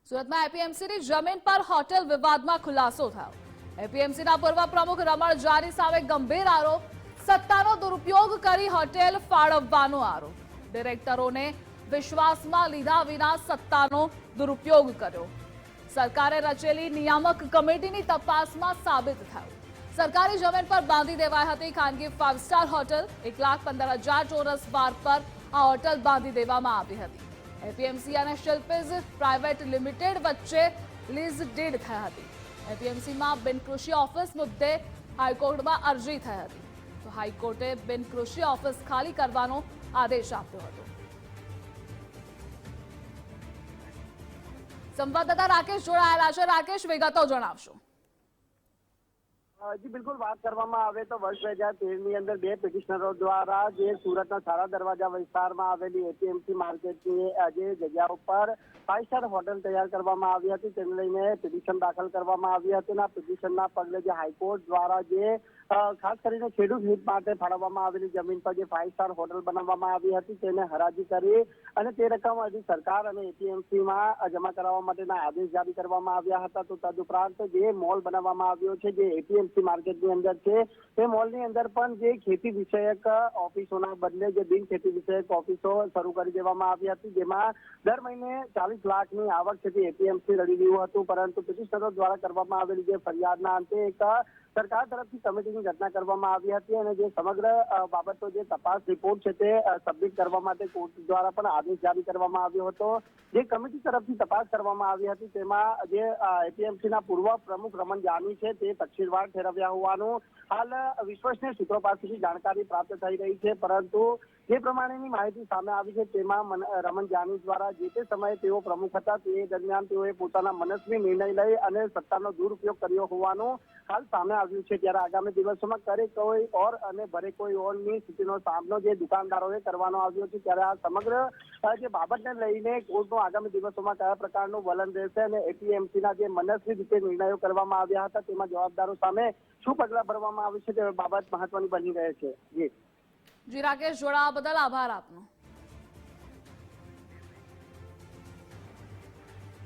સુરતમાં એપીએમસીની જમીન પર હોટેલ વિવાદમાં ખુલાસો થયો। એપીએમસીના પૂર્વ પ્રમુખ રમણ જાની સામે ગંભીર આરોપ, સત્તાનો દુરુપયોગ કરી હોટેલ ફાળવવાનો આરોપ। ડિરેક્ટરોને વિશ્વાસમાં લીધા વિના સત્તાનો દુરુપયોગ કર્યો। સરકારે રચેલી નિયામક કમિટીની તપાસમાં સાબિત થયું। સરકારી જમીન પર બાંધી દેવાઈ હતી ખાનગી 5 સ્ટાર હોટેલ। 1,15,000 ચોરસ બાર પર આ હોટેલ બાંધી દેવામાં આવી હતી। એપીએમસી અને શિલ્પીઝ પ્રાઇવેટ લિમિટેડ વચ્ચે લીઝ ડીડ થઈ હતી। એપીએમસીમાં બિનકૃષિ ઓફિસ મુદ્દે હાઈકોર્ટમાં અરજી થઈ હતી, તો હાઈકોર્ટે બિનકૃષિ ઓફિસ ખાલી કરવાનો આદેશ આપ્યો હતો। સંવાદદાતા રાકેશ જોડાયેલા છે। રાકેશ, વિગતો જણાવશો। જી બિલકુલ, વાત કરવામાં આવે તો વર્ષ 2013ની અંદર 2 પિટિશનરો દ્વારા જે સુરતના સારા દરવાજા વિસ્તારમાં આવેલી એપીએમસી માર્કેટની જે જગ્યા ઉપર 5 સ્ટાર હોટેલ તૈયાર કરવામાં આવી હતી તેને લઈને પિટિશન દાખલ કરવામાં આવી હતી અને આ પિટિશનના પગલે જે હાઈકોર્ટ દ્વારા જે ખાસ કરીને ખેડૂત હિત માટે ફાળવવામાં આવેલી જમીન પર જે 5 સ્ટાર હોટેલ બનાવવામાં આવી હતી તેને હરાજી કરી અને તે રકમ હજી સરકાર અને એપીએમસીમાં જમા કરાવવા માટેના આદેશ જારી કરવામાં આવ્યા હતા। તો તદુપરાંત જે મોલ બનાવવામાં આવ્યો છે જે એપીએમસી માર્કેટની અંદર છે તે મોલની અંદર પણ જે ખેતી વિષયક ઓફિસોના બદલે જે બિન ખેતી વિષયક ઓફિસો શરૂ કરી દેવામાં આવી હતી, જેમાં દર મહિને 40 લાખની આવક છે તે એપીએમસી રડી રહ્યું હતું। પરંતુ પિટિશનરો દ્વારા કરવામાં આવેલી જે ફરિયાદના અંતે એક સરકાર તરફથી કમિટીની રચના કરવામાં આવી હતી અને જે સમગ્ર બાબતો જે તપાસ રિપોર્ટ છે તે સબમિટ કરવા માટે કોર્ટ દ્વારા પણ આદેશ જારી કરવામાં આવ્યો હતો। જે કમિટી તરફથી તપાસ કરવામાં આવી હતી તેમાં જે એપીએમસીના પૂર્વ પ્રમુખ રમણ જાની છે તે તકસીરવાર ઠેરવ્યા હોવાનું હાલ વિશ્વસનીય સૂત્રો પાસેથી જાણકારી પ્રાપ્ત થઈ રહી છે। પરંતુ જે પ્રમાણેની માહિતી સામે આવી છે તેમાં રમણ જાની દ્વારા જે તે સમયે તેઓ પ્રમુખ હતા તે દરમિયાન તેઓએ પોતાના મનસ્વી નિર્ણય લઈ અને સત્તાનો દુરુપયોગ કર્યો હોવાનું હાલ સામે આવ્યું છે। ત્યારે આગામી દિવસોમાં કરે કોઈ ઓર અને ભરે કોઈ ઓરની સ્થિતિનો સામનો જે દુકાનદારોએ કરવાનો આવ્યો છે, ત્યારે આ સમગ્ર જે બાબતને લઈને કોર્ટનો આગામી દિવસોમાં કયા પ્રકારનું વલણ રહેશે અને એપીએમસીના જે મનસ્વી રીતે નિર્ણયો કરવામાં આવ્યા હતા તેમાં જવાબદારો સામે શું પગલાં ભરવામાં આવે છે તે બાબત મહત્વની બની રહે છે। જી રાકેશ, જોડાવા બદલ આભાર આપનો।